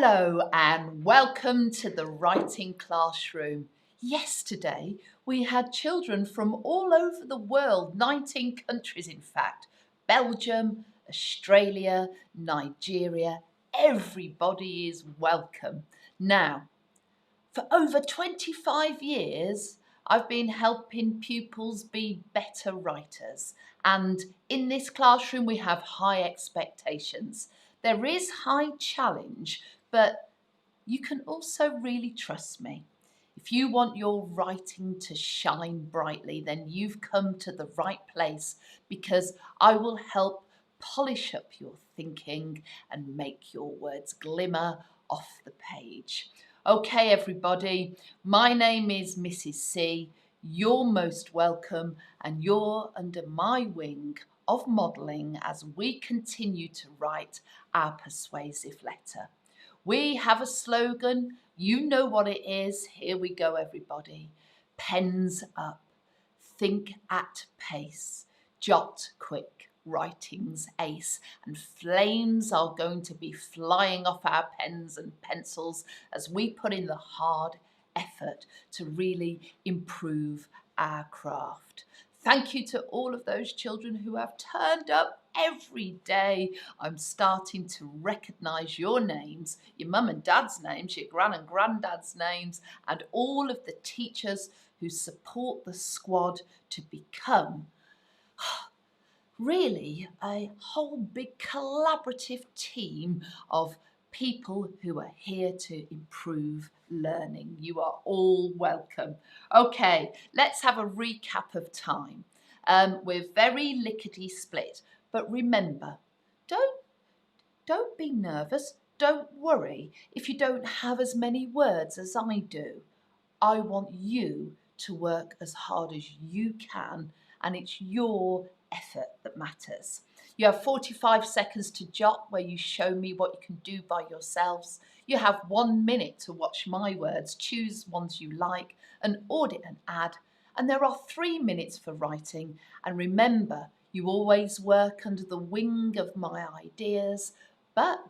Hello and welcome to the writing classroom. Yesterday we had children from all over the world, 19 countries in fact, Belgium, Australia, Nigeria. Everybody is welcome. Now, for over 25 years, I've been helping pupils be better writers. And in this classroom, we have high expectations. There is high challenge, but you can also really trust me. If you want your writing to shine brightly, then you've come to the right place because I will help polish up your thinking and make your words glimmer off the page. Okay, everybody, my name is Mrs. C. You're most welcome and you're under my wing of modelling as we continue to write our persuasive letter. We have a slogan. You know what it is. Here we go, everybody. Pens up. Think at pace. Jot quick. Writing's ace. And flames are going to be flying off our pens and pencils as we put in the hard effort to really improve our craft. Thank you to all of those children who have turned up every day. I'm starting to recognise your names, your mum and dad's names, your gran and granddad's names, and all of the teachers who support the squad to become really a whole big collaborative team of people who are here to improve learning. You are all welcome. Okay, let's have a recap of time. We're very lickety split, but remember, don't be nervous. Don't worry if you don't have as many words as I do. I want you to work as hard as you can, and it's your effort that matters. You have 45 seconds to jot where you show me what you can do by yourselves. You have 1 minute to watch my words, choose ones you like, and audit and add. And there are 3 minutes for writing. And remember, you always work under the wing of my ideas. But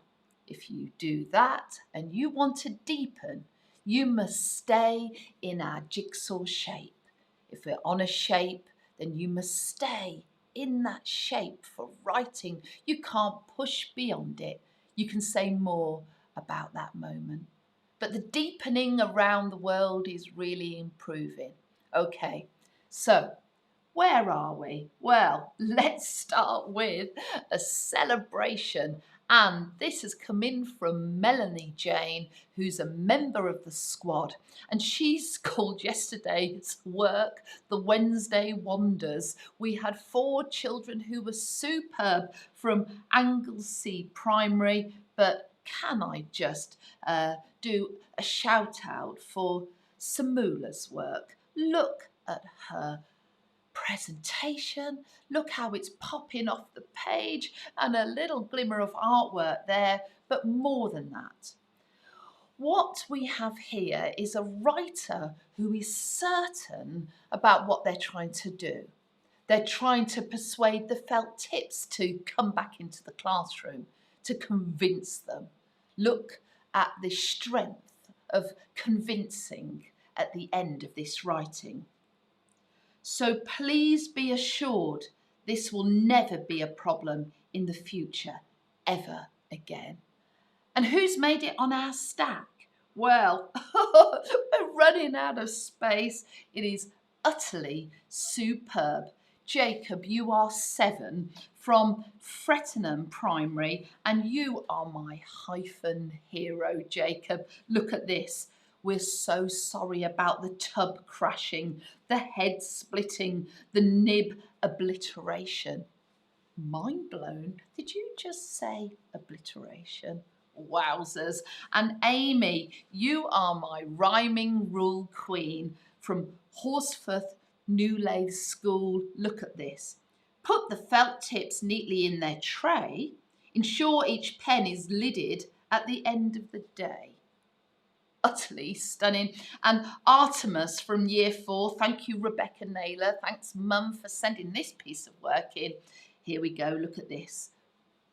if you do that and you want to deepen, you must stay in our jigsaw shape. If we're on a shape, then you must stay in that shape for writing. You can't push beyond it. You can say more about that moment. But the deepening around the world is really improving. Okay, so where are we? Well, let's start with a celebration. And this has come in from Melanie Jane, who's a member of the squad. And she's called yesterday's work the Wednesday Wonders. We had 4 children who were superb from Anglesey Primary. But can I just do a shout out for Samula's work? Look at her presentation. Look how it's popping off the page and a little glimmer of artwork there, but more than that. What we have here is a writer who is certain about what they're trying to do. They're trying to persuade the felt tips to come back into the classroom, to convince them. Look at the strength of convincing at the end of this writing. So please be assured this will never be a problem in the future, ever again. And who's made it on our stack? Well, we're running out of space. It is utterly superb. Jacob, you are 7 from Frettenham Primary, and you are my hyphen hero, Jacob. Look at this. We're so sorry about the tub crashing, the head splitting, the nib obliteration. Mind blown. Did you just say obliteration? Wowzers. And Amy, you are my rhyming rule queen from Horsforth New Lathe School. Look at this. Put the felt tips neatly in their tray. Ensure each pen is lidded at the end of the day. Utterly stunning. And Artemis from Year 4, thank you Rebecca Naylor, thanks Mum for sending this piece of work in. Here we go, look at this.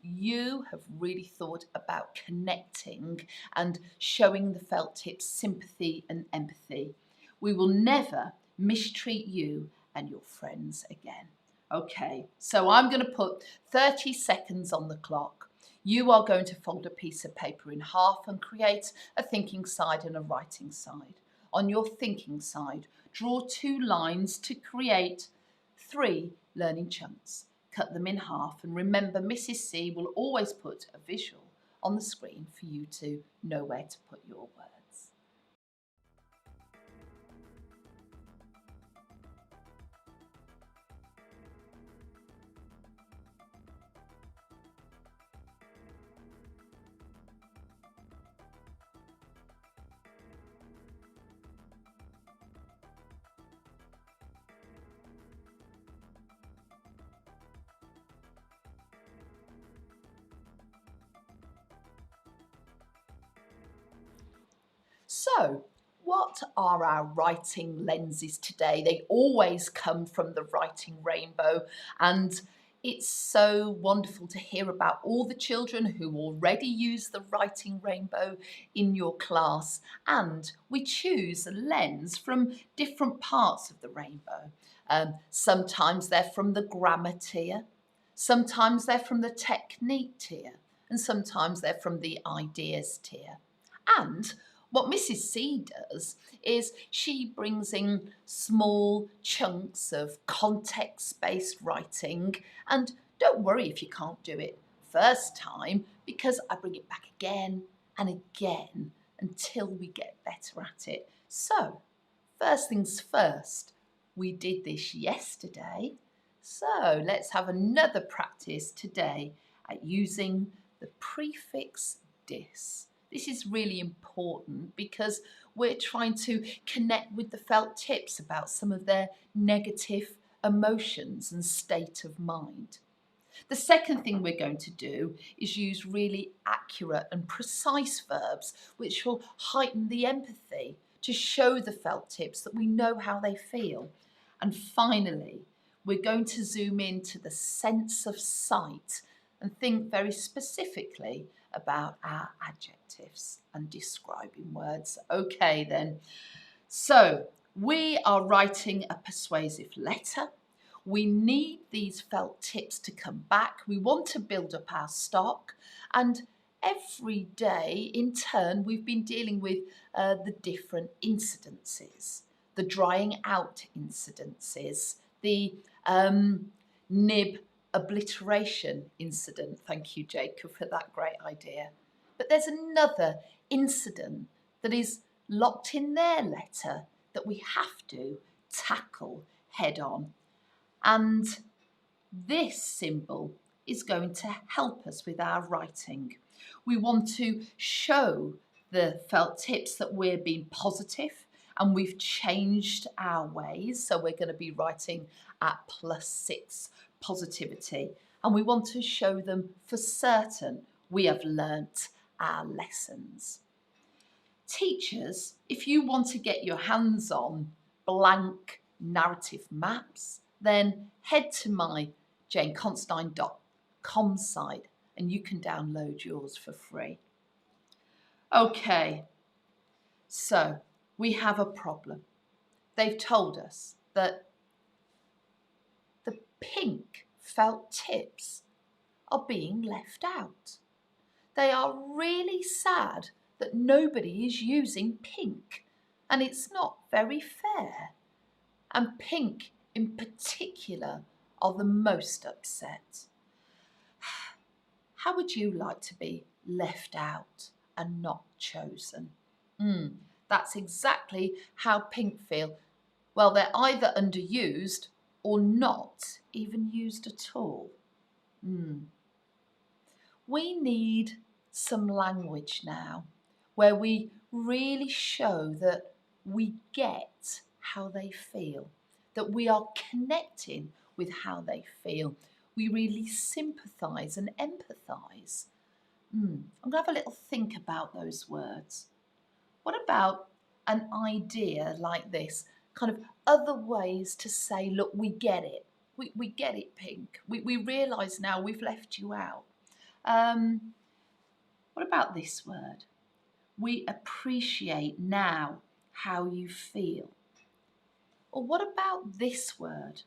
you have really thought about connecting and showing the felt tips sympathy and empathy. We will never mistreat you and your friends again. Okay, so I'm going to put 30 seconds on the clock. You are going to fold a piece of paper in half and create a thinking side and a writing side. On your thinking side, draw 2 lines to create 3 learning chunks. Cut them in half, and remember Mrs. C will always put a visual on the screen for you to know where to put your words. So, what are our writing lenses today? They always come from the writing rainbow, and it's so wonderful to hear about all the children who already use the writing rainbow in your class. And we choose a lens from different parts of the rainbow. Sometimes they're from the grammar tier, sometimes they're from the technique tier, and sometimes they're from the ideas tier. And what Mrs. C does is she brings in small chunks of context-based writing, and don't worry if you can't do it first time, because I bring it back again and again until we get better at it. So, first things first, we did this yesterday, so let's have another practice today at using the prefix dis. This is really important because we're trying to connect with the felt tips about some of their negative emotions and state of mind. The second thing we're going to do is use really accurate and precise verbs which will heighten the empathy to show the felt tips that we know how they feel. And finally, we're going to zoom into the sense of sight and think very specifically about our adjectives and describing words. Okay then, so we are writing a persuasive letter. We need these felt tips to come back. We want to build up our stock, and every day in turn we've been dealing with the different incidences, the drying out incidences, the nib obliteration incident. Thank you, Jacob, for that great idea. But there's another incident that is locked in their letter that we have to tackle head on. And this symbol is going to help us with our writing. We want to show the felt tips that we're being positive and we've changed our ways. So we're going to be writing at +6 positivity, and we want to show them for certain we have learnt our lessons. Teachers, if you want to get your hands on blank narrative maps, then head to my janeconsidine.com site and you can download yours for free. Okay, so we have a problem. They've told us that the pink felt tips are being left out. They are really sad that nobody is using pink, and it's not very fair. And pink in particular are the most upset. How would you like to be left out and not chosen? That's exactly how pink feel. Well, they're either underused or not even used at all. We need some language now where we really show that we get how they feel, that we are connecting with how they feel. We really sympathise and empathise. I'm going to have a little think about those words. What about an idea like this? Kind of other ways to say, look, we get it. We get it, pink. We realise now we've left you out. What about this word? We appreciate now how you feel. Or what about this word?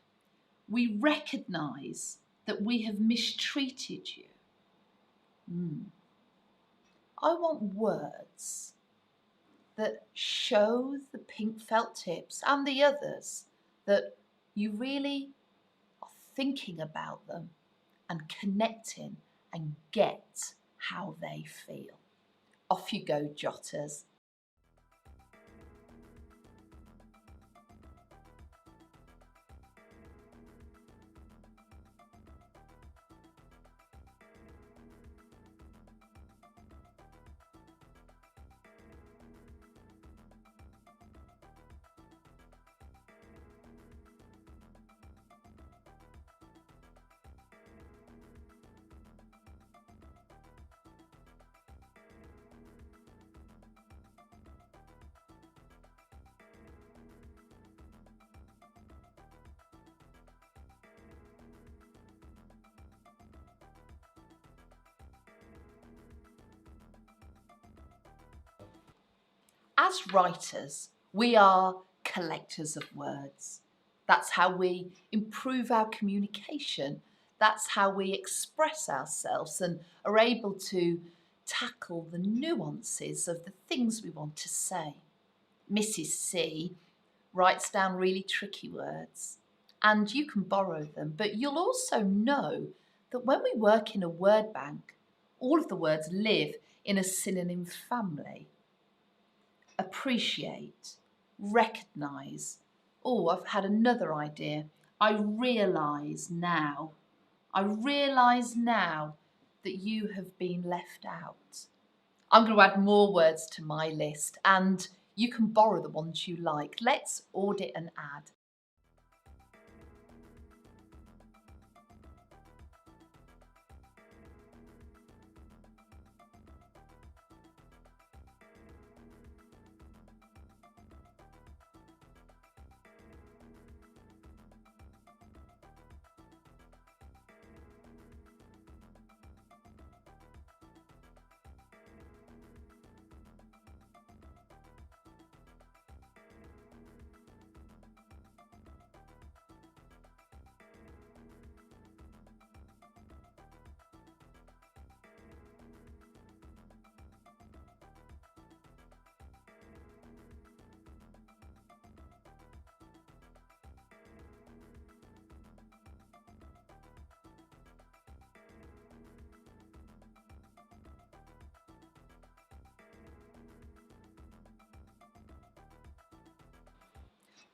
We recognise that we have mistreated you. I want words that show the pink felt tips and the others that you really are thinking about them and connecting and get how they feel. Off you go, jotters. As writers, we are collectors of words. That's how we improve our communication. That's how we express ourselves and are able to tackle the nuances of the things we want to say. Mrs. C writes down really tricky words, and you can borrow them, but you'll also know that when we work in a word bank, all of the words live in a synonym family. Appreciate, recognise. Oh, I've had another idea. I realise now that you have been left out. I'm going to add more words to my list and you can borrow the ones you like. Let's audit and add.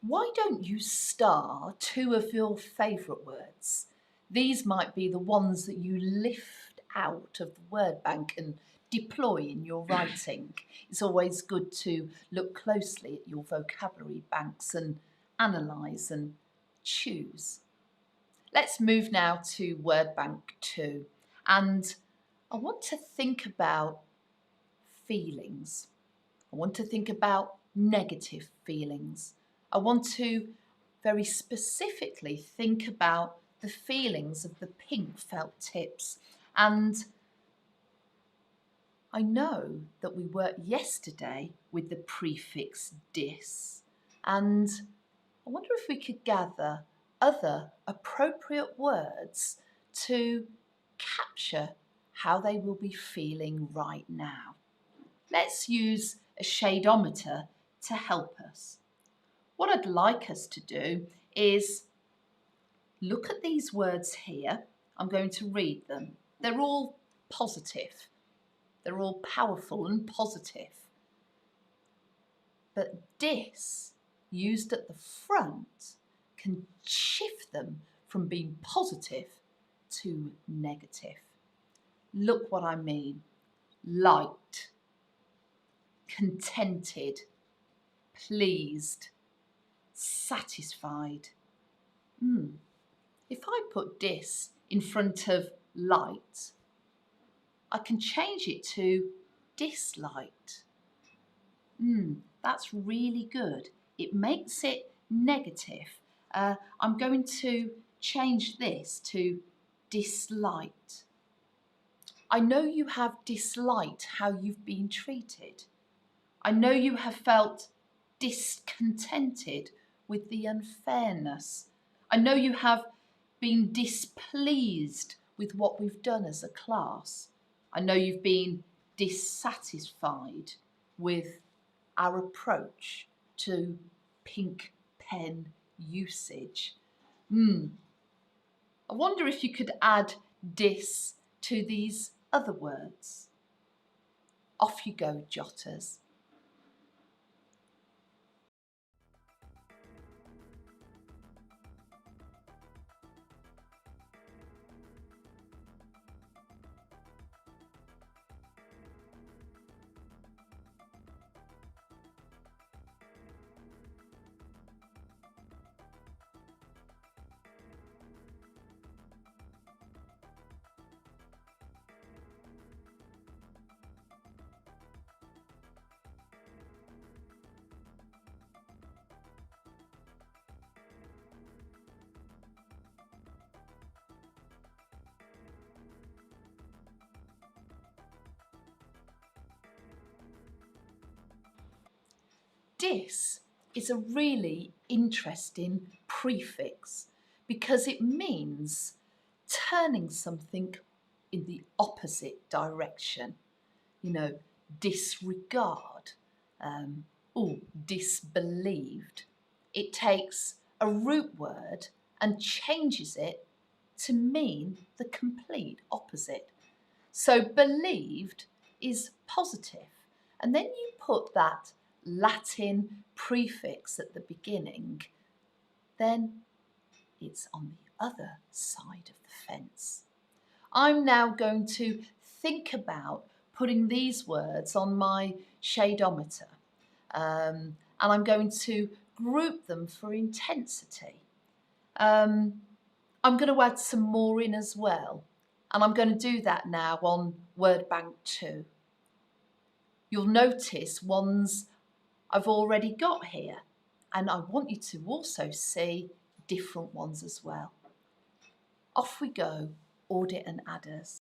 Why don't you star two of your favourite words? These might be the ones that you lift out of the word bank and deploy in your writing. It's always good to look closely at your vocabulary banks and analyse and choose. Let's move now to word bank 2, and I want to think about feelings. I want to think about negative feelings. I want to very specifically think about the feelings of the pink felt tips. And I know that we worked yesterday with the prefix dis, and I wonder if we could gather other appropriate words to capture how they will be feeling right now. Let's use a shadeometer to help us. What I'd like us to do is look at these words here. I'm going to read them. They're all positive. They're all powerful and positive. But dis, used at the front, can shift them from being positive to negative. Look what I mean. Light, contented, pleased, satisfied. If I put dis in front of light, I can change it to disliked. That's really good. It makes it negative. I'm going to change this to disliked. I know you have disliked how you've been treated. I know you have felt discontented with the unfairness. I know you have been displeased with what we've done as a class. I know you've been dissatisfied with our approach to pink pen usage. I wonder if you could add dis to these other words. Off you go, jotters. Dis is a really interesting prefix because it means turning something in the opposite direction. You know, disregard, disbelieved. It takes a root word and changes it to mean the complete opposite. So believed is positive, and then you put that Latin prefix at the beginning, then it's on the other side of the fence. I'm now going to think about putting these words on my shadometer, and I'm going to group them for intensity. I'm going to add some more in as well, and I'm going to do that now on Word Bank 2. You'll notice ones I've already got here, and I want you to also see different ones as well. Off we go, audit and adders.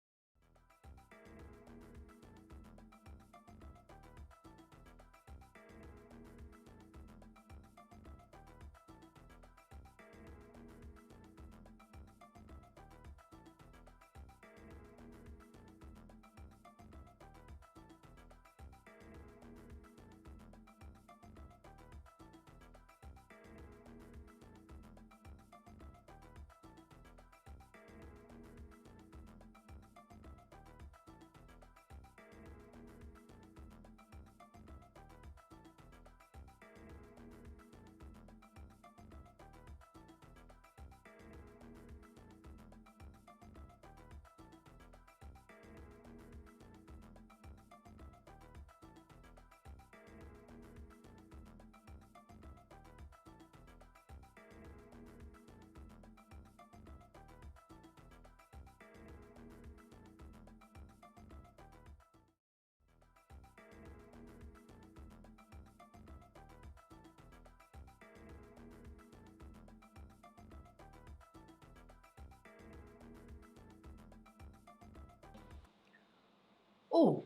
Oh,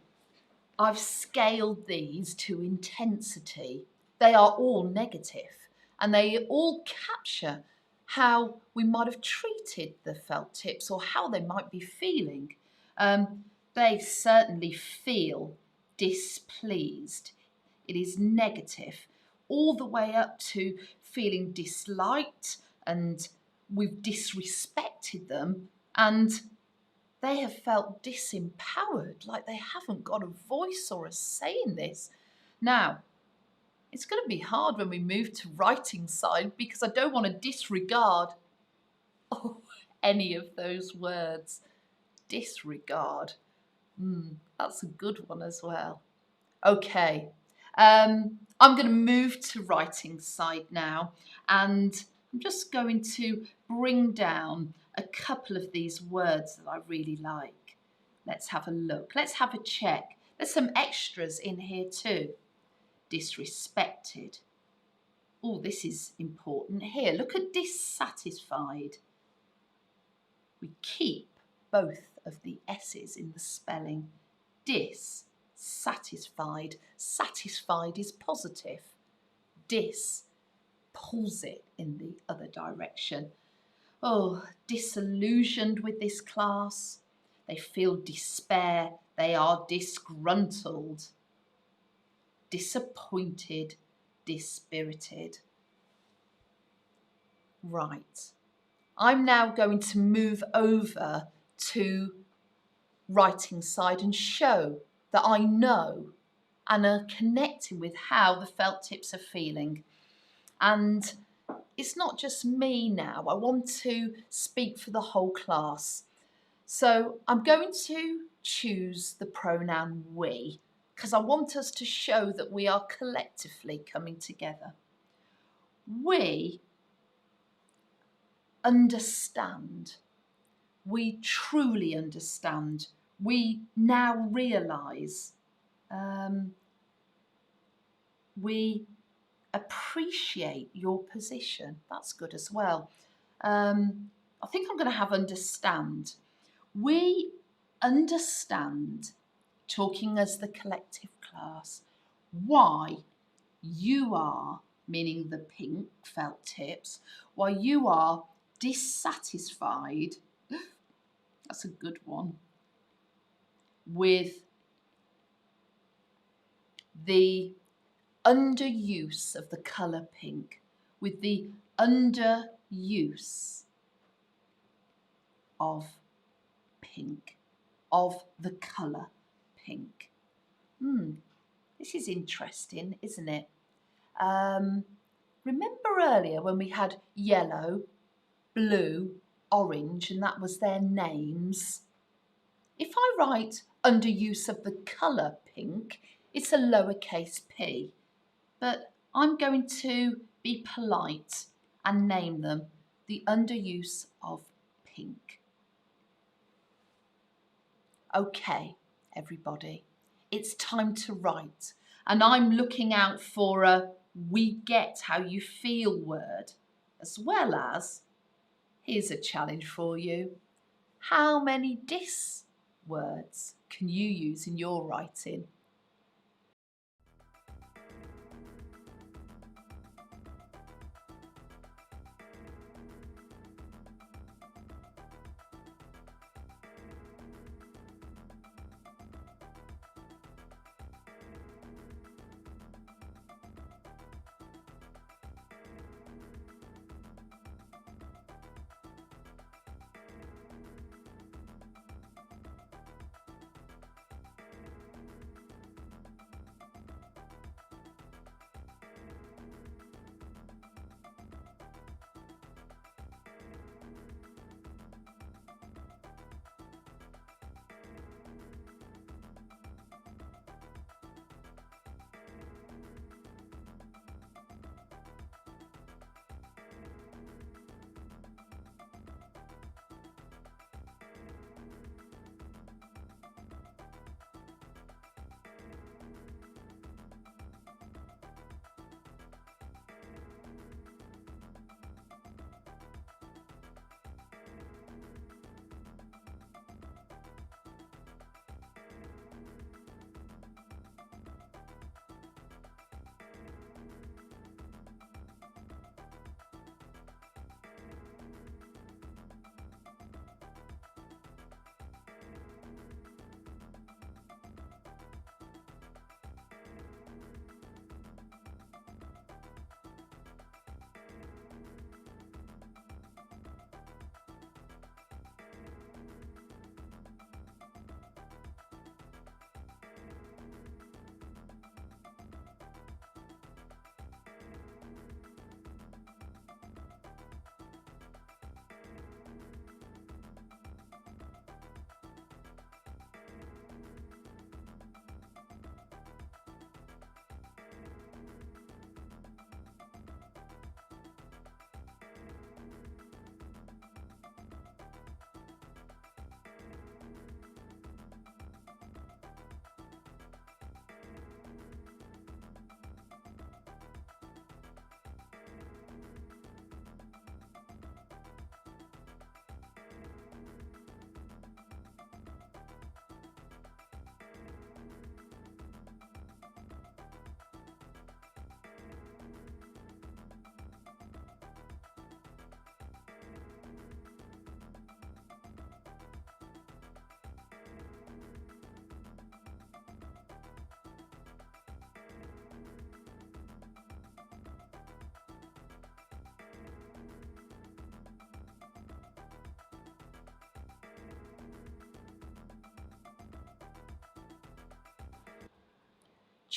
I've scaled these to intensity. They are all negative, and they all capture how we might have treated the felt tips or how they might be feeling. They certainly feel displeased. It is negative, all the way up to feeling disliked and we've disrespected them, and they have felt disempowered, like they haven't got a voice or a say in this. Now, it's going to be hard when we move to writing side because I don't want to disregard any of those words. Disregard. That's a good one as well. Okay, I'm going to move to writing side now, and I'm just going to bring down a couple of these words that I really like. Let's have a look. Let's have a check. There's some extras in here too. Disrespected. Oh, this is important here. Look at dissatisfied. We keep both of the S's in the spelling. Dissatisfied. Satisfied is positive. Dis pulls it in the other direction. Oh, disillusioned with this class. They feel despair. They are disgruntled. Disappointed. Dispirited. Right. I'm now going to move over to writing side and show that I know and are connecting with how the felt tips are feeling. And it's not just me now. I want to speak for the whole class. So I'm going to choose the pronoun we, because I want us to show that we are collectively coming together. We understand. We truly understand. We now realise. We appreciate your position. That's good as well. I think I'm going to have understand. We understand, talking as the collective class, why you are, meaning the pink felt tips, why you are dissatisfied, that's a good one, with the underuse of the colour pink, with the underuse of pink, of the colour pink. This is interesting, isn't it? Remember earlier when we had yellow, blue, orange, and that was their names? If I write underuse of the colour pink, it's a lowercase p. But I'm going to be polite and name them the underuse of pink. Okay, everybody, it's time to write. And I'm looking out for a we get how you feel word, as well as, here's a challenge for you. How many dis words can you use in your writing?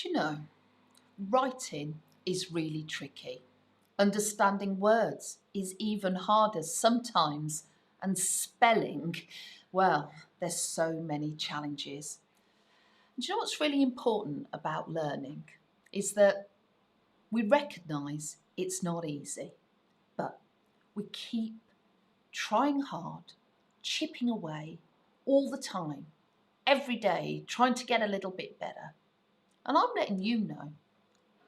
Do you know, writing is really tricky. Understanding words is even harder sometimes, and spelling, well, there's so many challenges. And do you know what's really important about learning is that we recognise it's not easy, but we keep trying hard, chipping away all the time, every day, trying to get a little bit better. And I'm letting you know,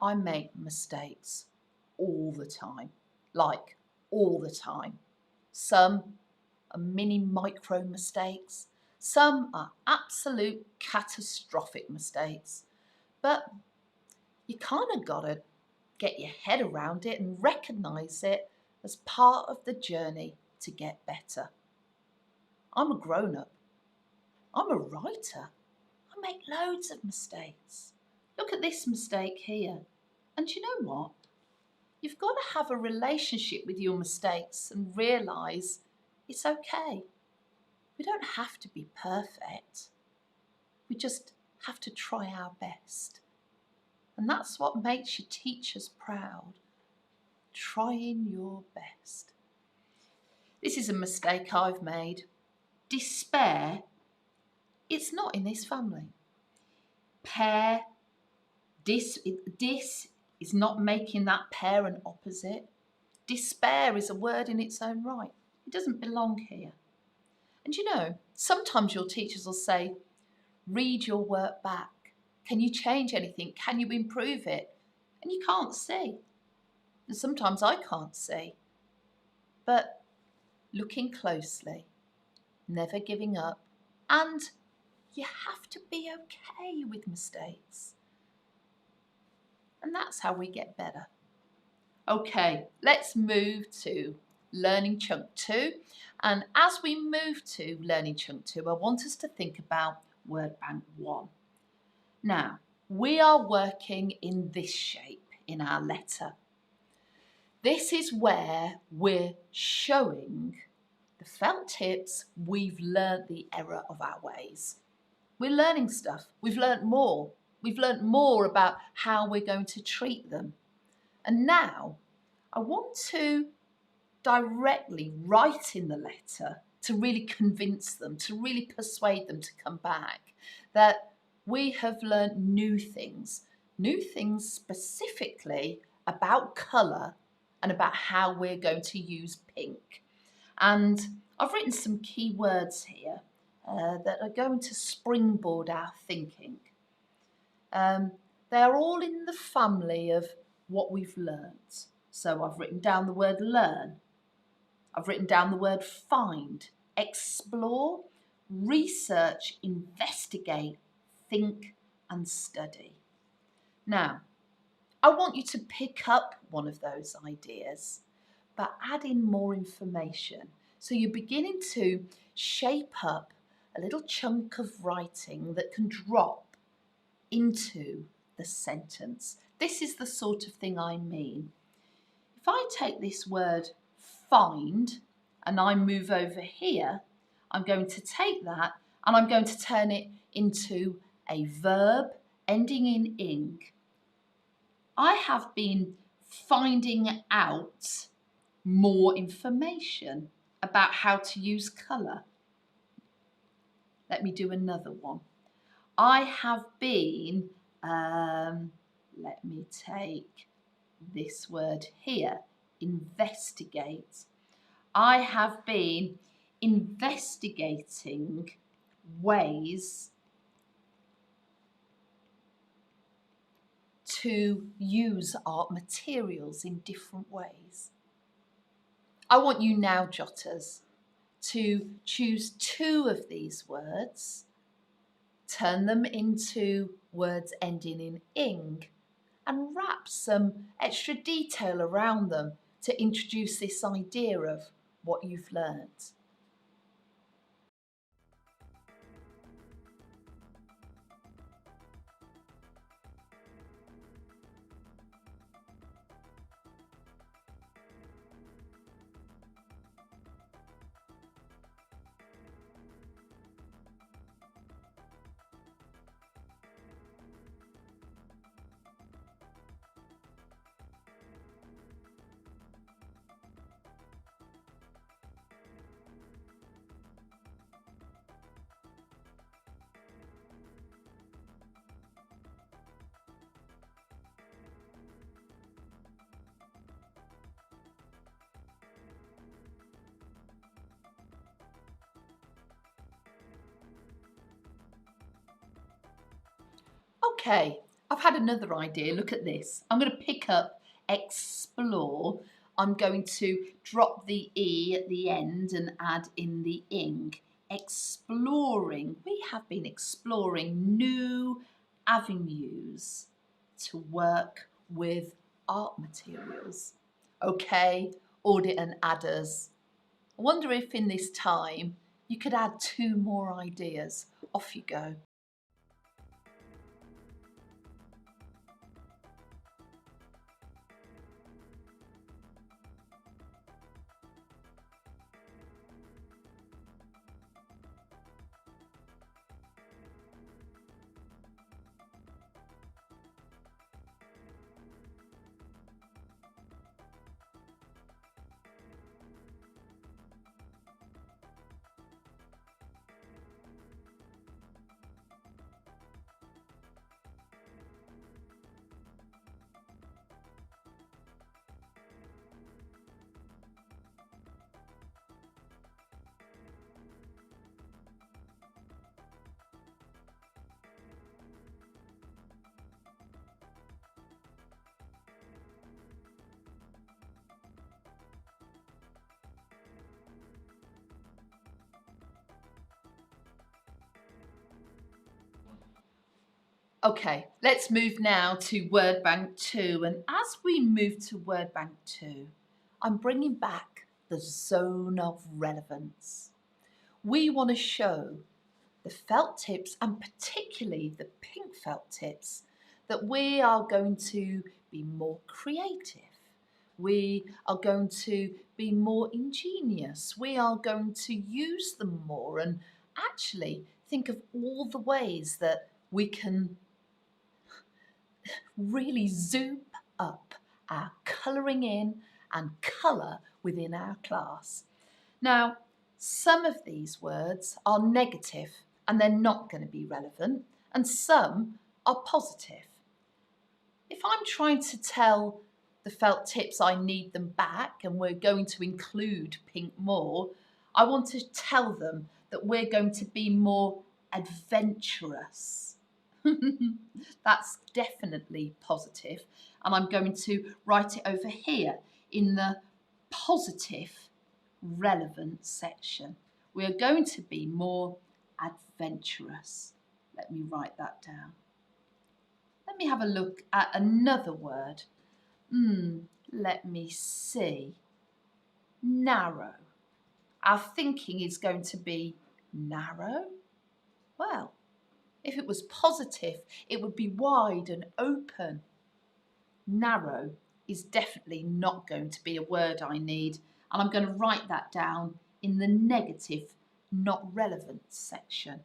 I make mistakes all the time, like all the time. Some are mini micro mistakes, some are absolute catastrophic mistakes. But you kind of got to get your head around it and recognise it as part of the journey to get better. I'm a grown-up. I'm a writer. I make loads of mistakes. Look at this mistake here. And you know what? You've got to have a relationship with your mistakes and realise it's okay. We don't have to be perfect. We just have to try our best. And that's what makes your teachers proud. Trying your best. This is a mistake I've made. Despair, it's not in this family. Pair, dis is not making that pair an opposite. Despair is a word in its own right. It doesn't belong here. And you know, sometimes your teachers will say, read your work back. Can you change anything? Can you improve it? And you can't see. And sometimes I can't see. But looking closely, never giving up, and you have to be okay with mistakes. And that's how we get better. Okay, let's move to Learning Chunk 2. And as we move to Learning Chunk 2, I want us to think about Word Bank 1. Now, we are working in this shape in our letter. This is where we're showing the felt tips we've learnt the error of our ways. We're learning stuff. We've learnt more. We've learnt more about how we're going to treat them. And now I want to directly write in the letter to really convince them, to really persuade them to come back, that we have learnt new things specifically about colour and about how we're going to use pink. And I've written some key words here that are going to springboard our thinking. They're all in the family of what we've learnt. So I've written down the word learn. I've written down the word find, explore, research, investigate, think and study. Now, I want you to pick up one of those ideas, but add in more information. So you're beginning to shape up a little chunk of writing that can drop into the sentence. This is the sort of thing I mean. If I take this word find and I move over here, I'm going to take that and I'm going to turn it into a verb ending in ing. I have been finding out more information about how to use colour. Let me do another one. I have been, let me take this word here, investigate. I have been investigating ways to use art materials in different ways. I want you now, jotters, to choose 2 of these words, turn them into words ending in ing, and wrap some extra detail around them to introduce this idea of what you've learnt. Okay, I've had another idea. Look at this. I'm going to pick up explore. I'm going to drop the E at the end and add in the ing. Exploring. We have been exploring new avenues to work with art materials. Okay, audit and adders. I wonder if in this time you could add 2 more ideas. Off you go. Okay, let's move now to Word Bank 2. And as we move to Word Bank 2, I'm bringing back the zone of relevance. We want to show the felt tips, and particularly the pink felt tips, that we are going to be more creative. We are going to be more ingenious. We are going to use them more and actually think of all the ways that we can really zoom up our colouring in and colour within our class. Now, some of these words are negative and they're not going to be relevant, and some are positive. If I'm trying to tell the felt tips I need them back and we're going to include pink more, I want to tell them that we're going to be more adventurous. That's definitely positive, and I'm going to write it over here in the positive relevant section. We are going to be more adventurous. Let me write that down. Let me have a look at another word. Let me see. Narrow. Our thinking is going to be narrow. Well, if it was positive, it would be wide and open. Narrow is definitely not going to be a word I need, and I'm going to write that down in the negative, not relevant section.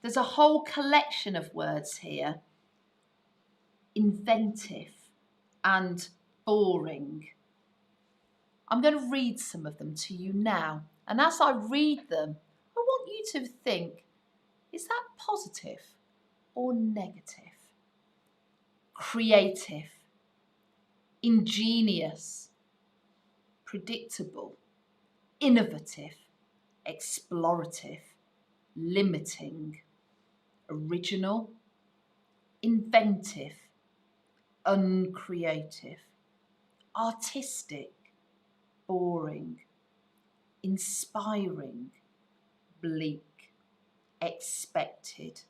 There's a whole collection of words here. Inventive and boring. I'm going to read some of them to you now, and as I read them, I want you to think, is that positive or negative? Creative, ingenious, predictable, innovative, explorative, limiting, original, inventive, uncreative, artistic, boring, inspiring, bleak, expected,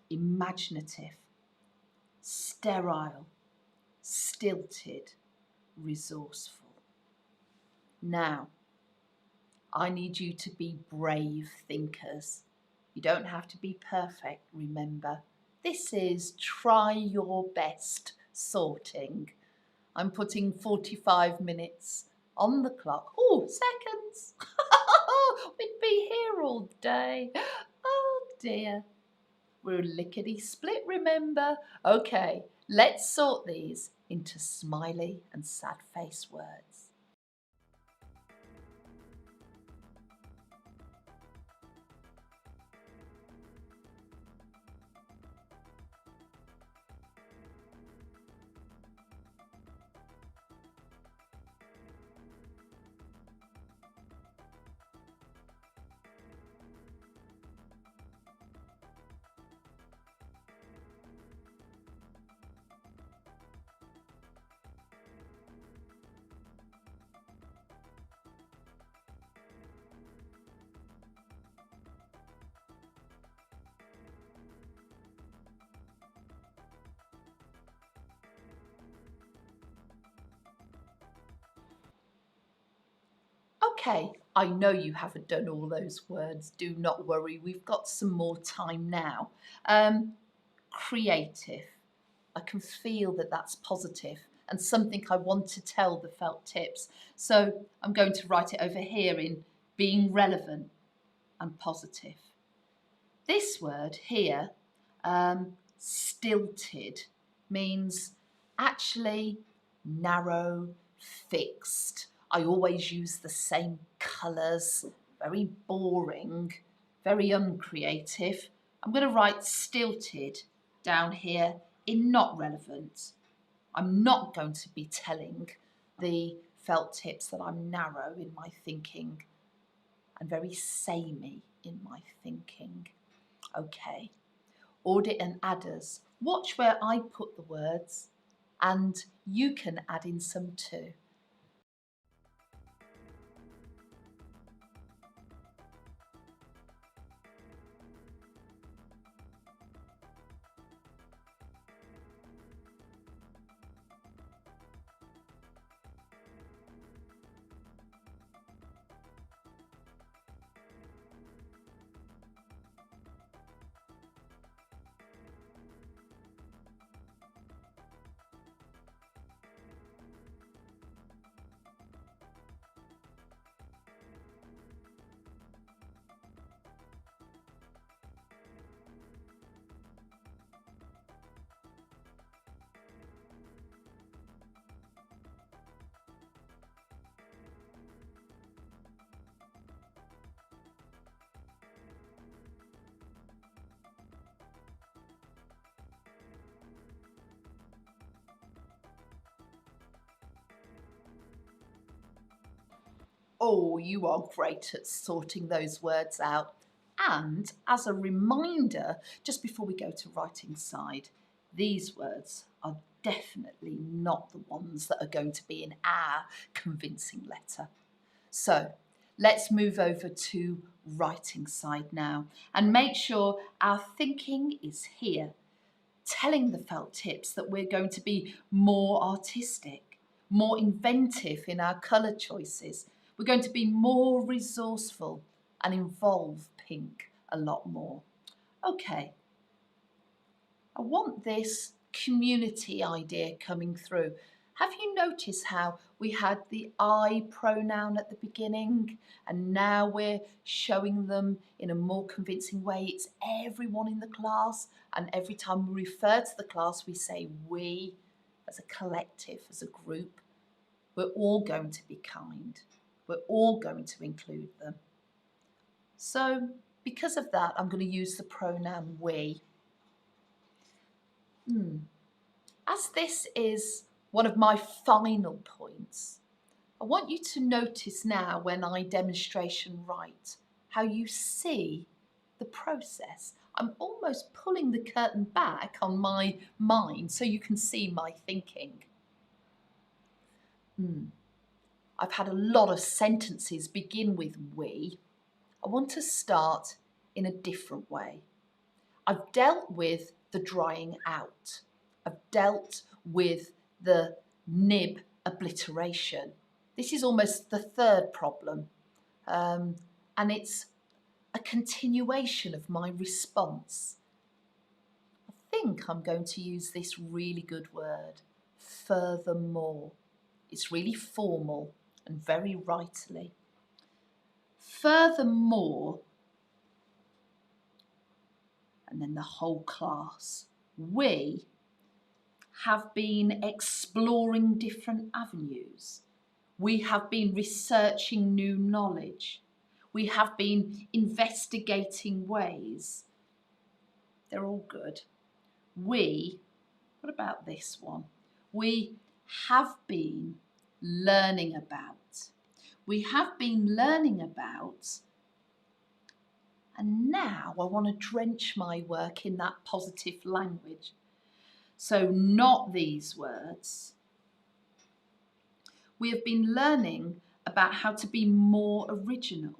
imaginative, sterile, stilted, resourceful. Now, I need you to be brave thinkers. You don't have to be perfect, remember. This is try your best sorting. I'm putting 45 minutes on the clock. Oh, seconds. We'd be here all day. Oh dear. We're lickety split, remember? Okay, let's sort these into smiley and sad face words. Okay, I know you haven't done all those words. Do not worry, we've got some more time now. Creative. I can feel that that's positive and something I want to tell the felt tips. So I'm going to write it over here in being relevant and positive. This word here, stilted, means actually narrow, fixed. I always use the same colours, very boring, very uncreative. I'm going to write stilted down here in not relevant. I'm not going to be telling the felt tips that I'm narrow in my thinking and very samey in my thinking. Okay, audit and adders. Watch where I put the words and you can add in some too. Oh, you are great at sorting those words out. And as a reminder, just before we go to writing side, these words are definitely not the ones that are going to be in our convincing letter. So let's move over to writing side now and make sure our thinking is here, telling the felt tips that we're going to be more artistic, more inventive in our colour choices. We're going to be more resourceful and involve pink a lot more. Okay, I want this community idea coming through. Have you noticed how we had the I pronoun at the beginning and now we're showing them in a more convincing way? It's everyone in the class, and every time we refer to the class we say we as a collective, as a group. We're all going to be kind. We're all going to include them. So because of that, I'm going to use the pronoun we. As this is one of my final points, I want you to notice now when I demonstration write how you see the process. I'm almost pulling the curtain back on my mind so you can see my thinking. I've had a lot of sentences begin with we. I want to start in a different way. I've dealt with the drying out. I've dealt with the nib obliteration. This is almost the third problem, and it's a continuation of my response. I think I'm going to use this really good word, furthermore. It's really formal and very rightly. Furthermore, and then the whole class, we have been exploring different avenues. We have been researching new knowledge. We have been investigating ways. They're all good. What about this one? We have been learning about. We have been learning about, and now I want to drench my work in that positive language. So not these words. We have been learning about how to be more original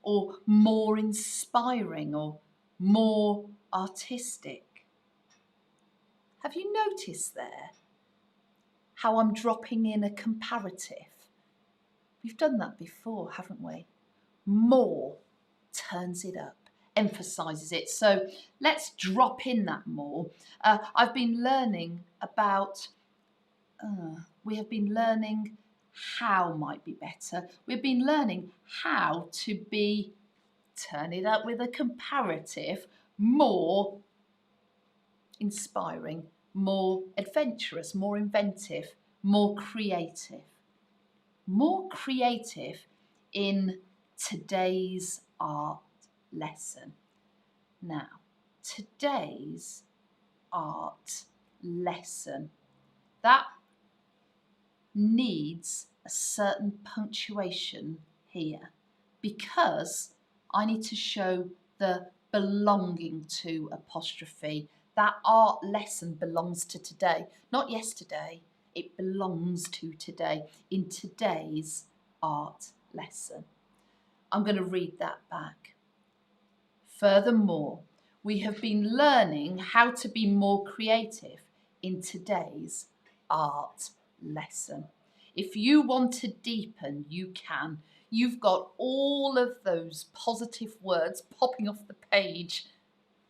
or more inspiring or more artistic. Have you noticed there how I'm dropping in a comparative? We've done that before, haven't we? More turns it up, emphasises it. So let's drop in that more. I've been learning about, we have been learning how might be better. We've been learning how to be, turn it up with a comparative, more inspiring, more adventurous, more inventive, more creative. More creative in today's art lesson. Now, today's art lesson, that needs a certain punctuation here because I need to show the belonging to apostrophe. That art lesson belongs to today, not yesterday. It belongs to today in today's art lesson. I'm going to read that back. Furthermore, we have been learning how to be more creative in today's art lesson. If you want to deepen, you can. You've got all of those positive words popping off the page.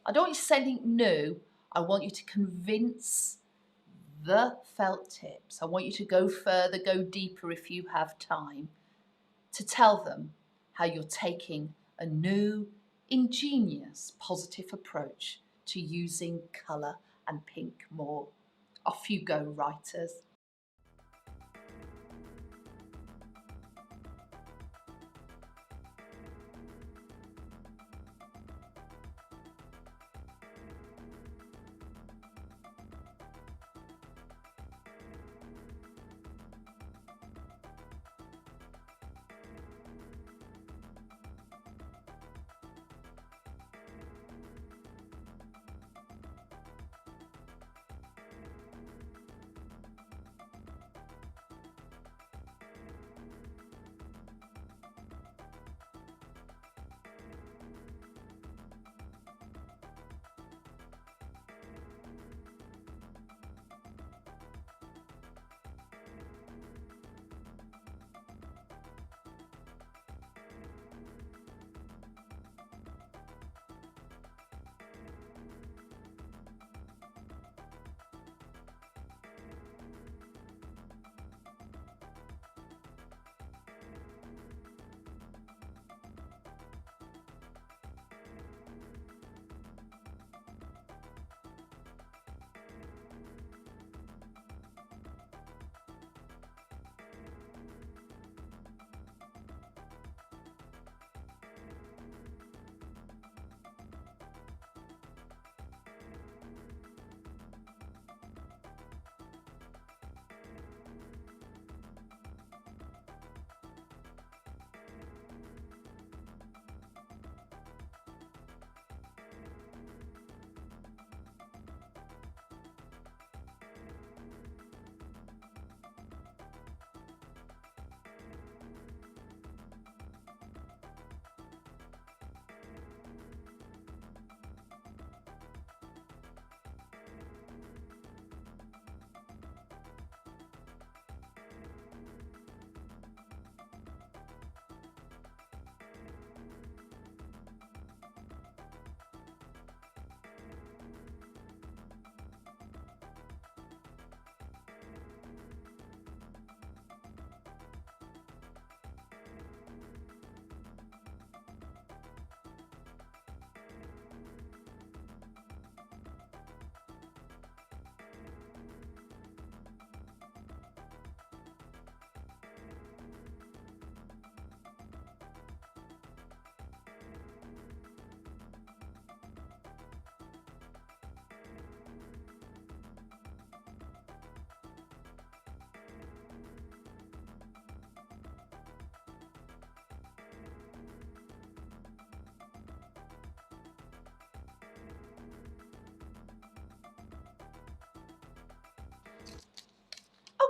I don't want you to say anything new. I want you to convince the felt tips. I want you to go further, go deeper if you have time, to tell them how you're taking a new, ingenious, positive approach to using colour and pink more. Off you go, writers.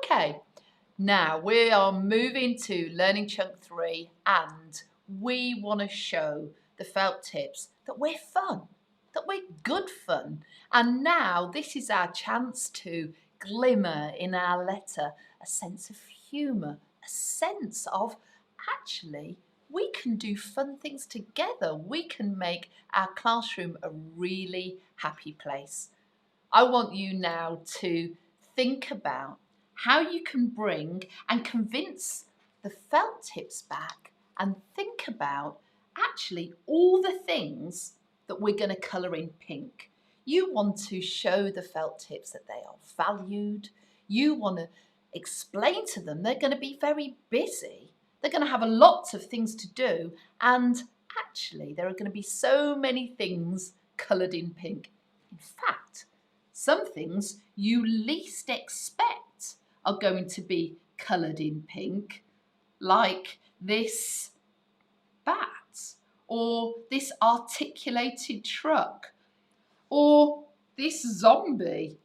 Okay, now we are moving to learning chunk 3 and we want to show the felt tips that we're fun, that we're good fun. And now this is our chance to glimmer in our letter a sense of humour, a a sense of actually we can do fun things together. We can make our classroom a really happy place. I want you now to think about how you can bring and convince the felt tips back and think about actually all the things that we're going to colour in pink. You want to show the felt tips that they are valued. You want to explain to them they're going to be very busy. They're going to have a lot of things to do, and actually there are going to be so many things coloured in pink. In fact, some things you least expect are going to be coloured in pink, like this bat, or this articulated truck, or this zombie.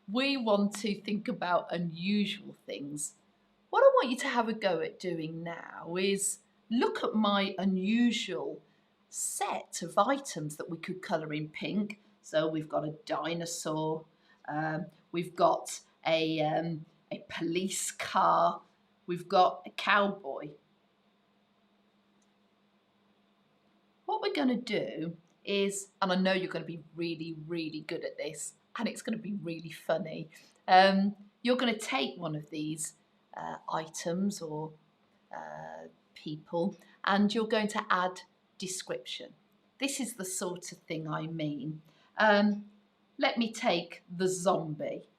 We want to think about unusual things. What I want you to have a go at doing now is look at my unusual set of items that we could colour in pink. So we've got a dinosaur, we've got a police car, we've got a cowboy. What we're going to do is, and I know you're going to be really, really good at this, and it's going to be really funny. You're going to take one of these items or people, and you're going to add description. This is the sort of thing I mean. Let me take the zombie.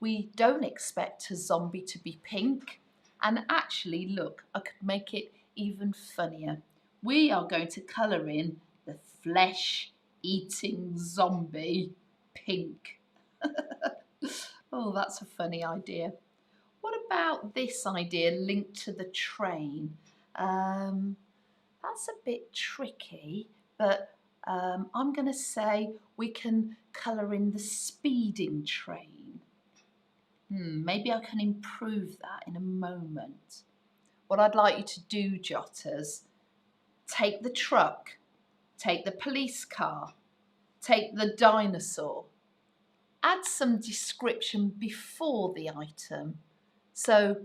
We don't expect a zombie to be pink, and actually look, I could make it even funnier. We are going to colour in the flesh-eating zombie pink. Oh, that's a funny idea. What about this idea linked to the train? That's a bit tricky, but I'm going to say we can colour in the speeding train. Maybe I can improve that in a moment. What I'd like you to do, Jotters, take the truck, take the police car, take the dinosaur, add some description before the item so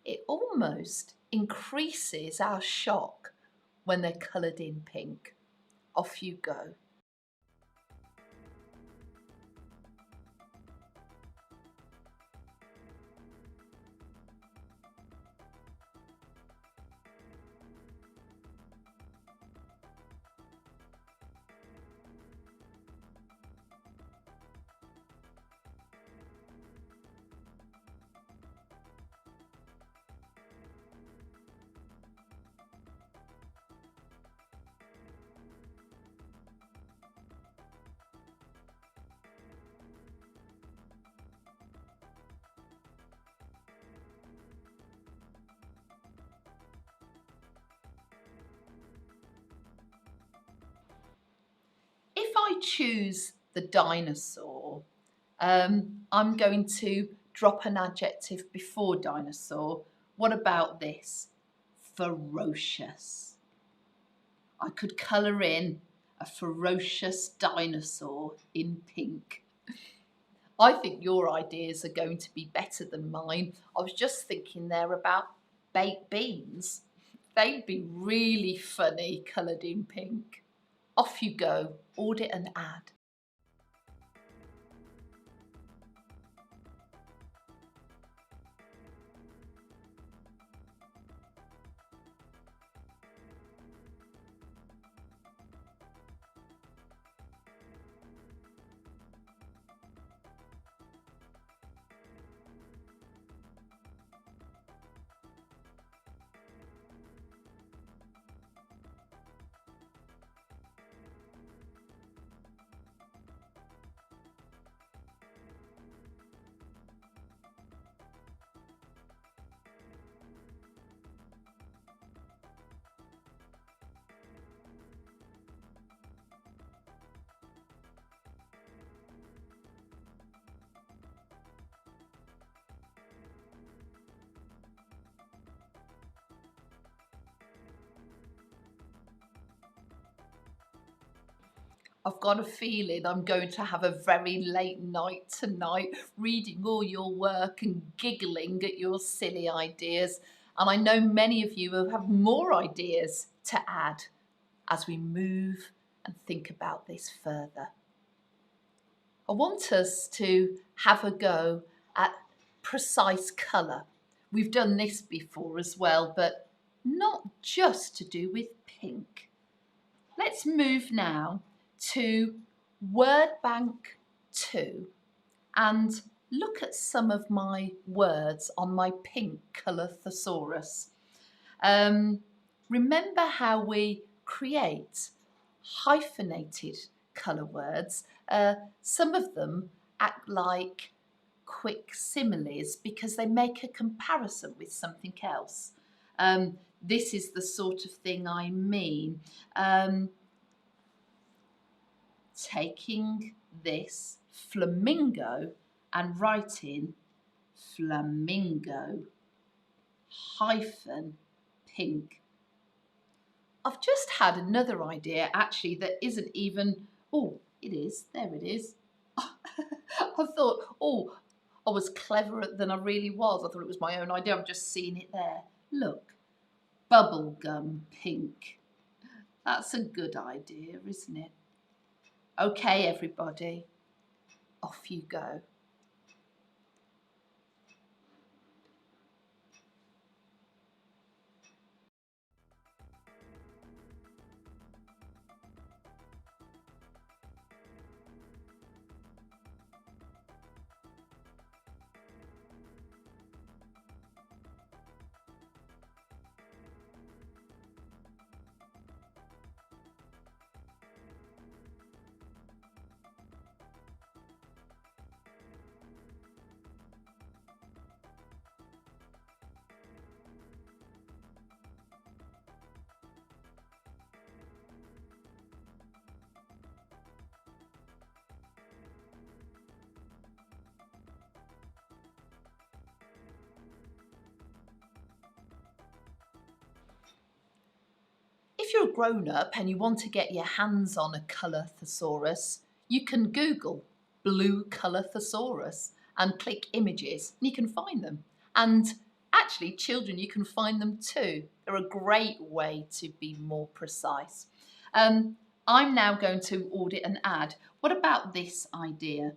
it almost increases our shock when they're coloured in pink. Off you go. If I choose the dinosaur, I'm going to drop an adjective before dinosaur. What about this? Ferocious. I could colour in a ferocious dinosaur in pink. I think your ideas are going to be better than mine. I was just thinking there about baked beans. They'd be really funny coloured in pink. Off you go, audit and add. I've got a feeling I'm going to have a very late night tonight, reading all your work and giggling at your silly ideas. And I know many of you will have more ideas to add as we move and think about this further. I want us to have a go at precise colour. We've done this before as well, but not just to do with pink. Let's move now to Word Bank 2 and look at some of my words on my pink colour thesaurus. Remember how we create hyphenated colour words? Some of them act like quick similes because they make a comparison with something else. This is the sort of thing I mean. Taking this flamingo and writing flamingo hyphen pink. I've just had another idea actually that isn't even, oh, it is, there it is. I thought, oh, I was cleverer than I really was. I thought it was my own idea. I've just seen it there. Look, bubblegum pink. That's a good idea, isn't it? Okay, everybody, off you go. If you're a grown-up and you want to get your hands on a colour thesaurus, you can Google blue colour thesaurus and click images and you can find them. And actually, children, you can find them too. They're a great way to be more precise. I'm now going to audit and add. What about this idea?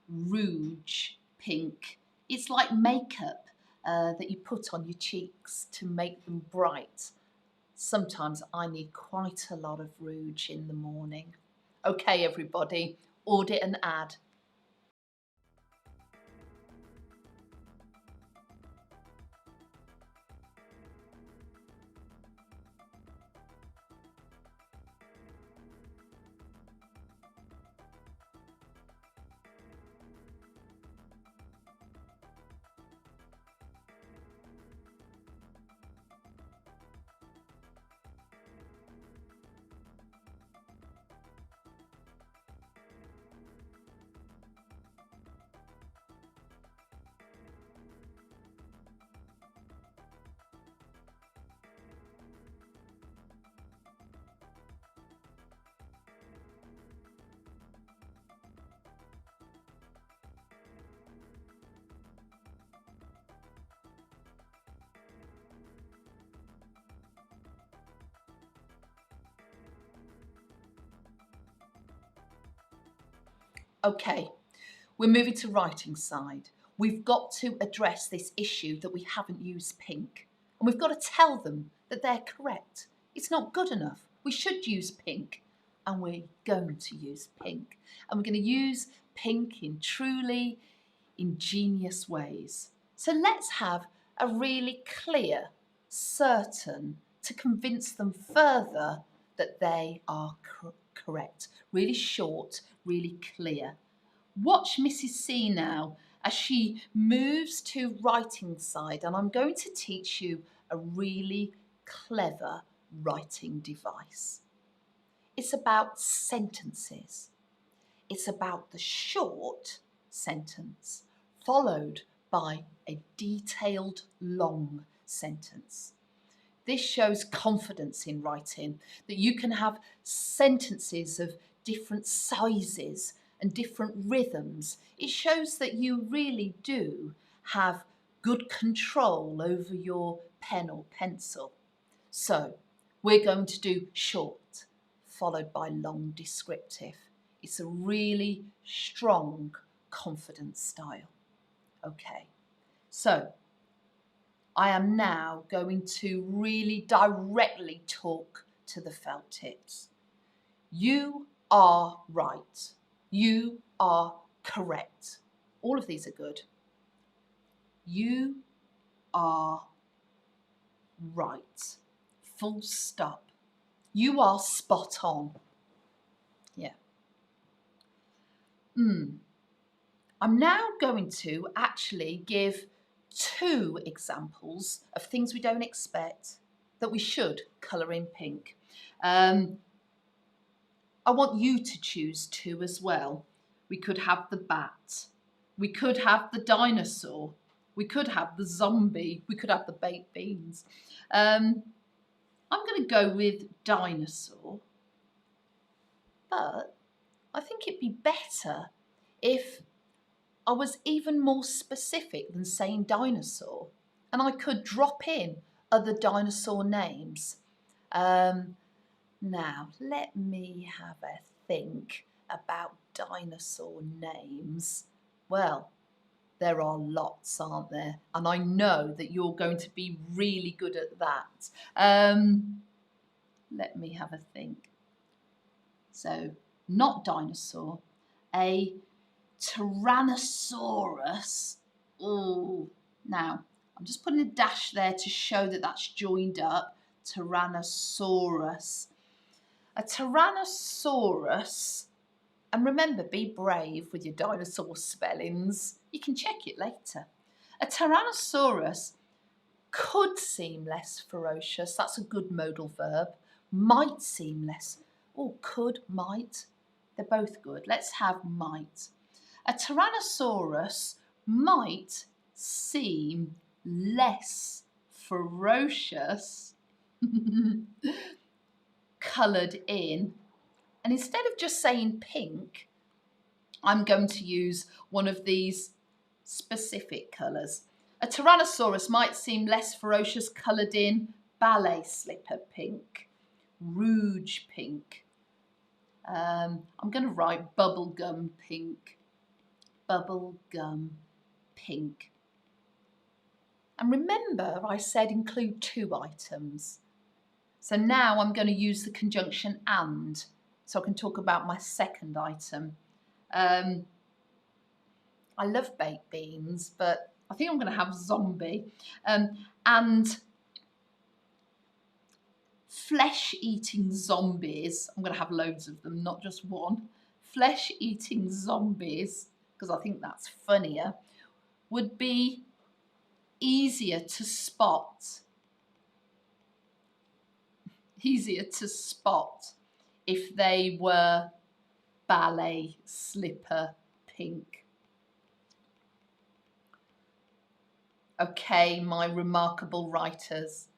Rouge pink. It's like makeup that you put on your cheeks to make them bright. Sometimes I need quite a lot of rouge in the morning. Okay, everybody, audit and add. Okay, we're moving to writing side. We've got to address this issue that we haven't used pink. And we've got to tell them that they're correct. It's not good enough. We should use pink. And we're going to use pink. And we're going to use pink in truly ingenious ways. So let's have a really clear, certain, to convince them further that they are correct. Really short, really clear. Watch Mrs. C now as she moves to writing side, and I'm going to teach you a really clever writing device. It's about sentences. It's about the short sentence followed by a detailed long sentence. This shows confidence in writing, that you can have sentences of different sizes and different rhythms. It shows that you really do have good control over your pen or pencil. So we're going to do short, followed by long descriptive. It's a really strong, confident style. Okay, so I am now going to really directly talk to the felt tips. You are right. You are correct. All of these are good. You are right. Full stop. You are spot on. Yeah. I'm now going to actually give 2 examples of things we don't expect that we should colour in pink. I want you to choose 2 as well. We could have the bat. We could have the dinosaur. We could have the zombie. We could have the baked beans. I'm going to go with dinosaur. But I think it'd be better if I was even more specific than saying dinosaur, and I could drop in other dinosaur names. Now, let me have a think about dinosaur names. Well, there are lots, aren't there? And I know that you're going to be really good at that. Let me have a think. So, not dinosaur, a Tyrannosaurus. Oh, now I'm just putting a dash there to show that that's joined up. Tyrannosaurus. A Tyrannosaurus, and remember, be brave with your dinosaur spellings. You can check it later. A Tyrannosaurus could seem less ferocious. That's a good modal verb. Might seem less. Oh, could, might. They're both good. Let's have might. A Tyrannosaurus might seem less ferocious, coloured in. And instead of just saying pink, I'm going to use one of these specific colours. A Tyrannosaurus might seem less ferocious, coloured in ballet slipper pink, rouge pink. I'm going to write bubblegum pink. Bubblegum pink. And remember, I said include 2 items. So now I'm going to use the conjunction and, so I can talk about my second item. I love baked beans, but I think I'm going to have zombie. And flesh-eating zombies, I'm going to have loads of them, not just one. Flesh-eating zombies, because I think that's funnier, would be easier to spot. Easier to spot if they were ballet slipper pink. Okay, my remarkable writers,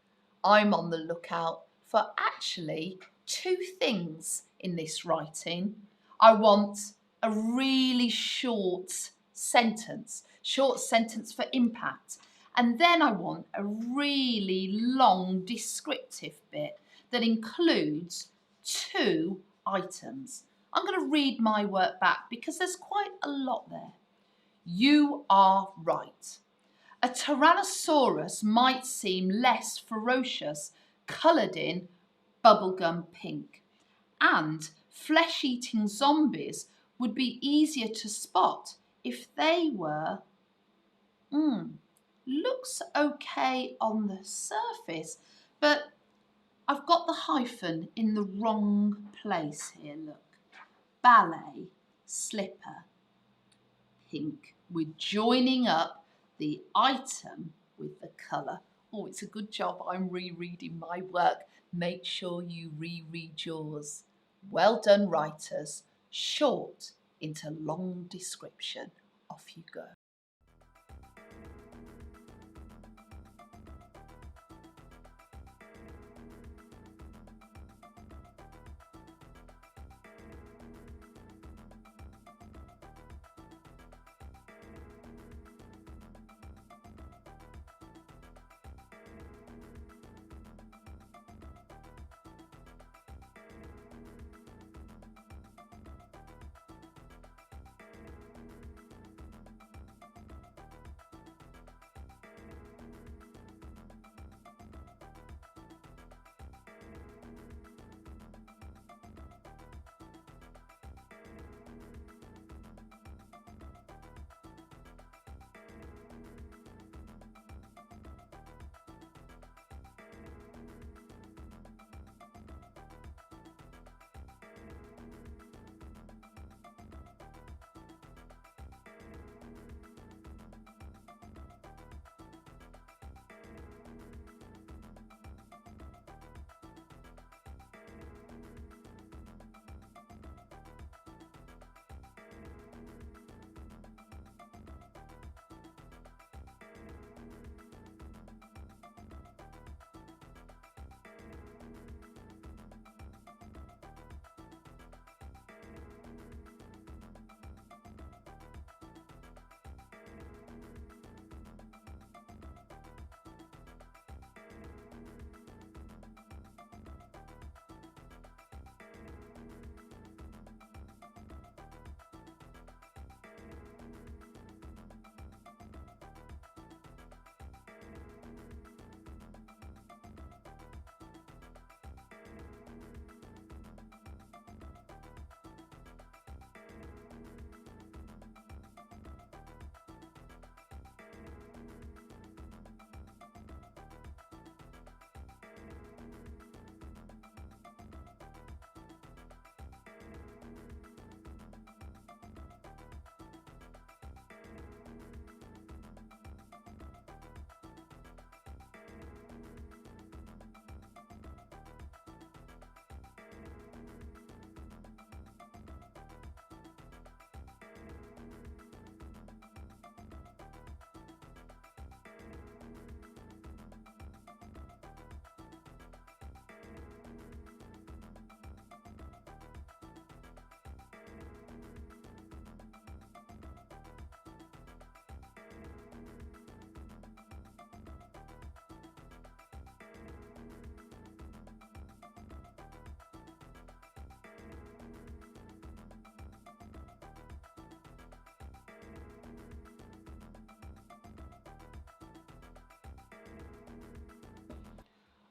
I'm on the lookout for actually 2 things in this writing. I want a really short sentence for impact. And then I want a really long descriptive bit that includes 2 items. I'm going to read my work back because there's quite a lot there. You are right. A Tyrannosaurus might seem less ferocious, coloured in bubblegum pink. And flesh-eating zombies would be easier to spot if they were, looks okay on the surface, but I've got the hyphen in the wrong place here, look. Ballet, slipper, pink. We're joining up the item with the colour. Oh, it's a good job I'm rereading my work. Make sure you reread yours. Well done, writers. Short into long description. Off you go.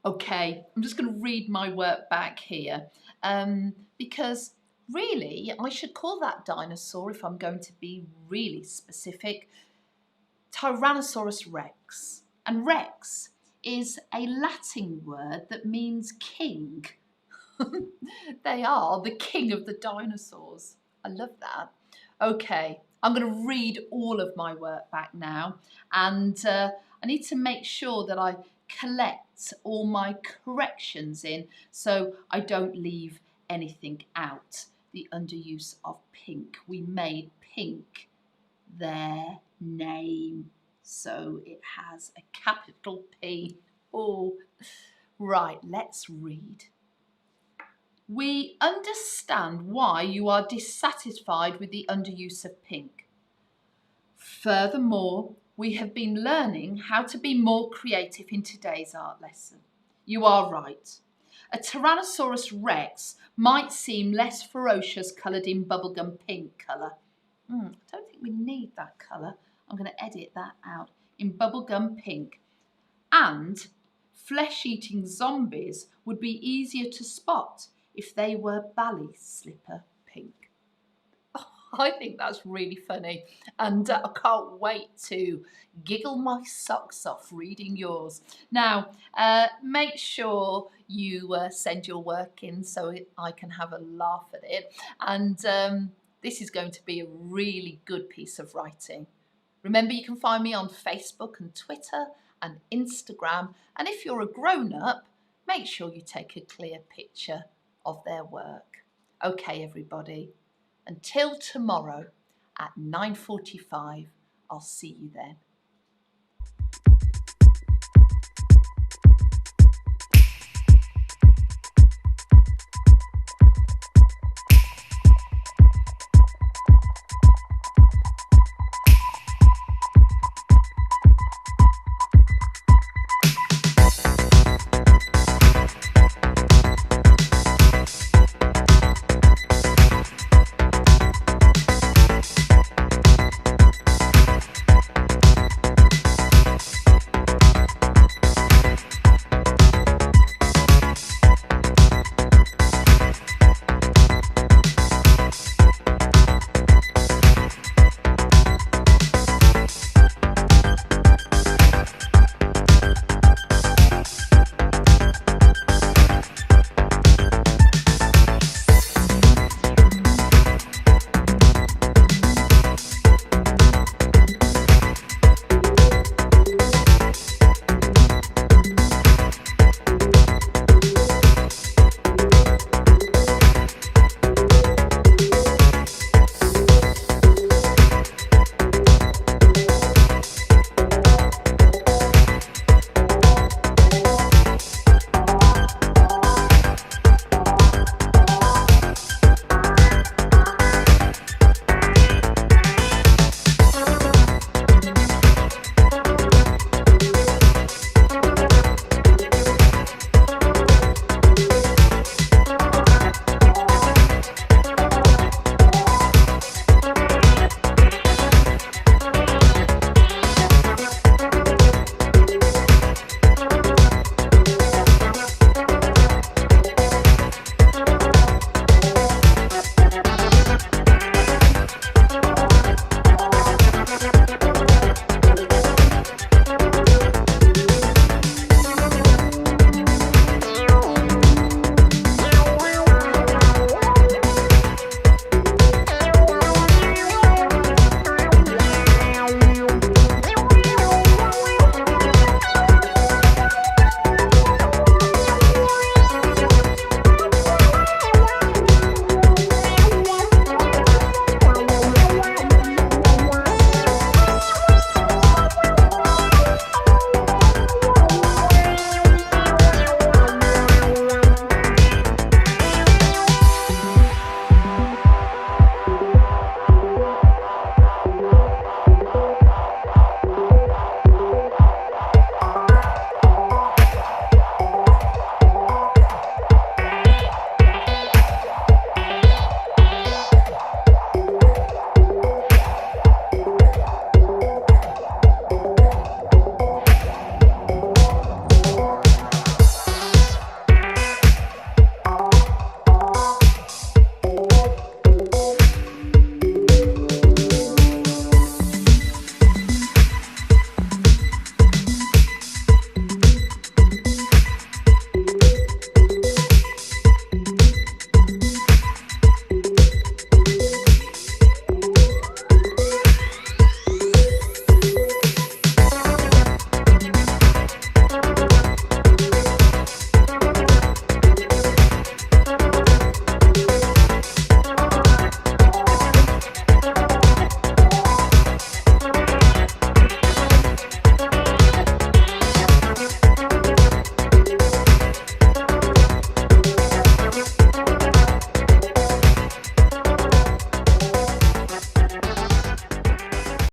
Okay, I'm just going to read my work back here because really I should call that dinosaur, if I'm going to be really specific, Tyrannosaurus rex. And rex is a Latin word that means king. They are the king of the dinosaurs. I love that. Okay, I'm going to read all of my work back now, and I need to make sure that I collect all my corrections in so I don't leave anything out. The underuse of pink. We made pink their name, so it has a capital P. Oh, right, let's read. We understand why you are dissatisfied with the underuse of pink. Furthermore, we have been learning how to be more creative in today's art lesson. You are right. A Tyrannosaurus rex might seem less ferocious coloured in bubblegum pink colour. I don't think we need that colour. I'm going to edit that out. In bubblegum pink. And flesh-eating zombies would be easier to spot if they were bally slipper pink. Oh, I think that's really funny, and I can't wait to giggle my socks off reading yours. Now, make sure you send your work in so I can have a laugh at it, and this is going to be a really good piece of writing. Remember, you can find me on Facebook and Twitter and Instagram. And if you're a grown-up, make sure you take a clear picture of their work. Okay, everybody. Until tomorrow at 9:45, I'll see you then.